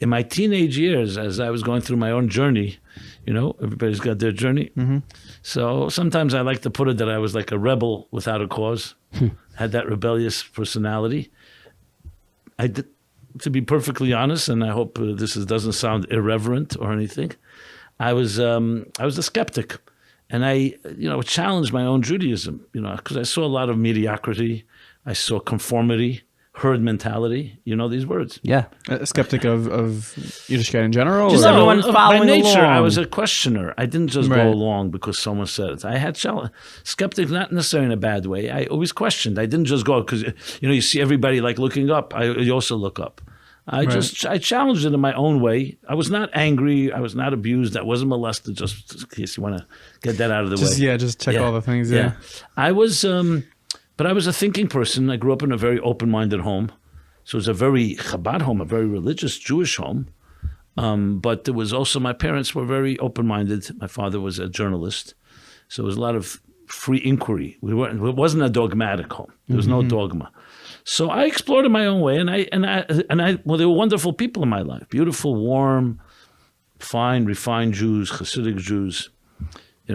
in my teenage years, as I was going through my own journey, everybody's got their journey. Mm-hmm. So sometimes I like to put it that I was like a rebel without a cause, had that rebellious personality. I did, to be perfectly honest, and I hope doesn't sound irreverent or anything. I was a skeptic, and I challenged my own Judaism, because I saw a lot of mediocrity, I saw conformity, herd mentality. You know these words? Yeah. A skeptic of Yiddishkeit in general? Just or? everyone following by nature, along. I was a questioner. I didn't just Right. go along because someone said it. I had skeptic, not necessarily in a bad way. I always questioned. I didn't just go because you see everybody like looking up. You also look up. I challenged it in my own way. I was not angry. I was not abused. I wasn't molested. Just in case you want to get that out of the way. Yeah, just check all the things. Yeah. I was, but I was a thinking person. I grew up in a very open-minded home. So it was a very Chabad home, a very religious Jewish home. But there was also, my parents were very open-minded. My father was a journalist. So there was a lot of free inquiry. It wasn't a dogmatic home. There was no dogma. So I explored in my own way, and there were wonderful people in my life. Beautiful, warm, fine, refined Jews, Hasidic Jews. I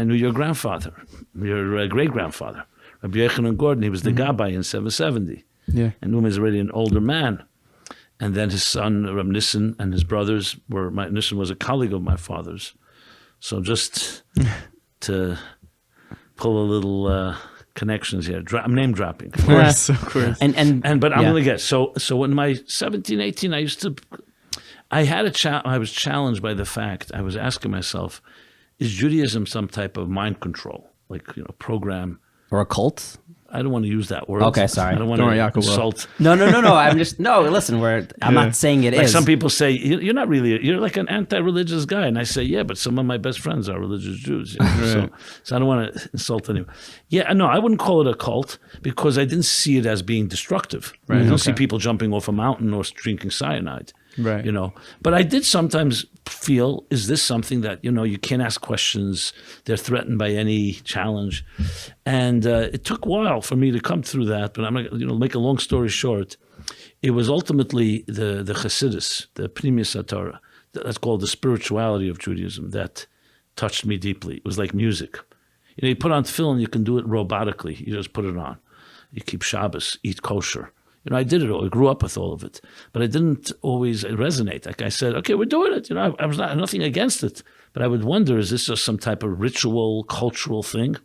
knew your grandfather, your great-grandfather, Rabbi Yochanan Gordon. He was the Gabbai in 770. Yeah. And Numa is already an older man. And then his son, Reb Nissen, and his brothers Nissen was a colleague of my father's. So just to pull a little connections here. I'm name dropping. Of course. But I'm going to guess. So when my 17, 18, I was challenged by the fact, I was asking myself, is Judaism some type of mind control? Like, program? Or a cult? I don't want to use that word. Okay, sorry. I don't want to insult. No. Listen, I'm not saying it is. Some people say, you're not really, you're like an anti-religious guy. And I say, yeah, but some of my best friends are religious Jews. Right. So I don't want to insult anyone. Yeah, no, I wouldn't call it a cult because I didn't see it as being destructive. Right. I don't see people jumping off a mountain or drinking cyanide. Right. But I did sometimes feel, is this something that, you can't ask questions, they're threatened by any challenge. And it took a while for me to come through that, but I'm going to make a long story short. It was ultimately the Chassidus, the Pnimius HaTorah, that's called the spirituality of Judaism, that touched me deeply. It was like music. You put on tefillin, you can do it robotically. You just put it on. You keep Shabbos, eat kosher. I did it all. I grew up with all of it, but I didn't always resonate. Like I said, okay, we're doing it. I was nothing against it, but I would wonder, is this just some type of ritual, cultural thing?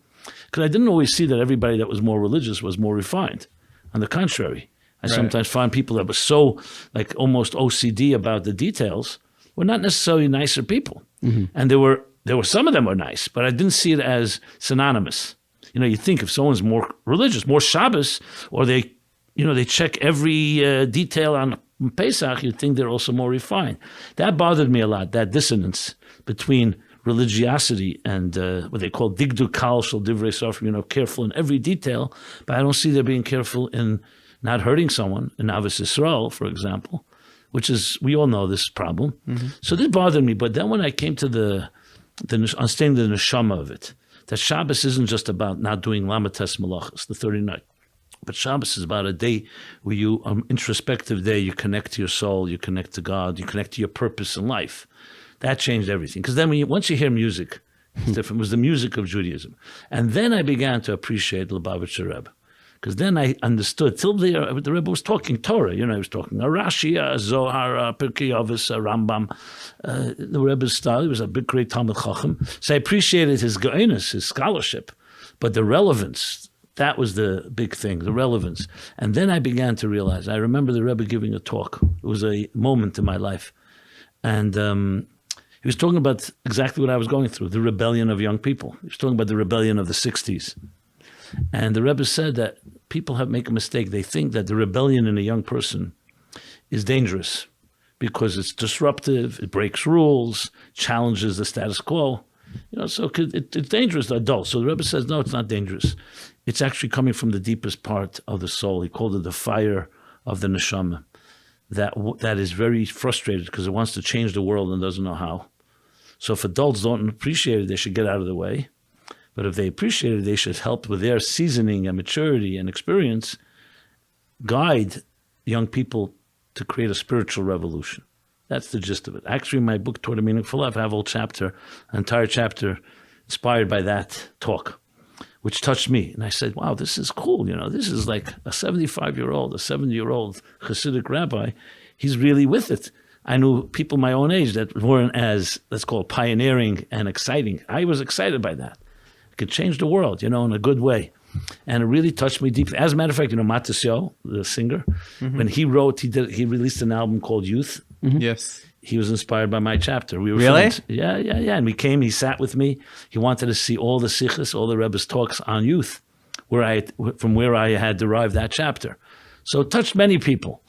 Because I didn't always see that everybody that was more religious was more refined. On the contrary, I sometimes find people that were so like almost OCD about the details were not necessarily nicer people. Mm-hmm. And there were some of them were nice, but I didn't see it as synonymous. You think if someone's more religious, more Shabbos, or they check every detail on Pesach, you'd think they're also more refined. That bothered me a lot, that dissonance between religiosity and what they call digdu kal shel divrei sofrim, careful in every detail, but I don't see them being careful in not hurting someone, in Avos Yisrael, for example, which is, we all know this problem. Mm-hmm. So this bothered me, but then when I came to understanding the neshama of it, that Shabbos isn't just about not doing lamates malachas, the 39. But Shabbos is about a day where introspective day, you connect to your soul, you connect to God, you connect to your purpose in life. That changed everything. Because then once you hear music, it's different. It was the music of Judaism. And then I began to appreciate Lubavitcher Rebbe. Because then I understood, till the Rebbe was talking Torah, he was talking Rashi, Zohar, Pirkei Avos, Rambam, the Rebbe's style. He was a big, great Talmud Chacham. So I appreciated his ge'inus, his scholarship, but the relevance, that was the big thing, the relevance. And then I began to realize, I remember the Rebbe giving a talk. It was a moment in my life. And he was talking about exactly what I was going through, the rebellion of young people. He was talking about the rebellion of the 60s. And the Rebbe said that people make a mistake. They think that the rebellion in a young person is dangerous because it's disruptive, it breaks rules, challenges the status quo. So it's dangerous to adults. So the Rebbe says, no, it's not dangerous. It's actually coming from the deepest part of the soul. He called it the fire of the neshama. That is very frustrated because it wants to change the world and doesn't know how. So if adults don't appreciate it, they should get out of the way. But if they appreciate it, they should help with their seasoning and maturity and experience, guide young people to create a spiritual revolution. That's the gist of it. Actually, in my book, Toward a Meaningful Life, I have a whole chapter, an entire chapter inspired by that talk, which touched me. And I said, wow, this is cool. This is like a 75-year-old, a 70-year-old Hasidic rabbi. He's really with it. I knew people my own age that weren't as, let's call it, pioneering and exciting. I was excited by that. It could change the world, in a good way. And it really touched me deeply. As a matter of fact, Matisyahu, the singer, when he wrote, he released an album called Youth. Yes. He was inspired by my chapter. We were Really? friends. Yeah. And he sat with me. He wanted to see all the sikhs, all the Rebbe's talks on youth, from where I had derived that chapter. So it touched many people.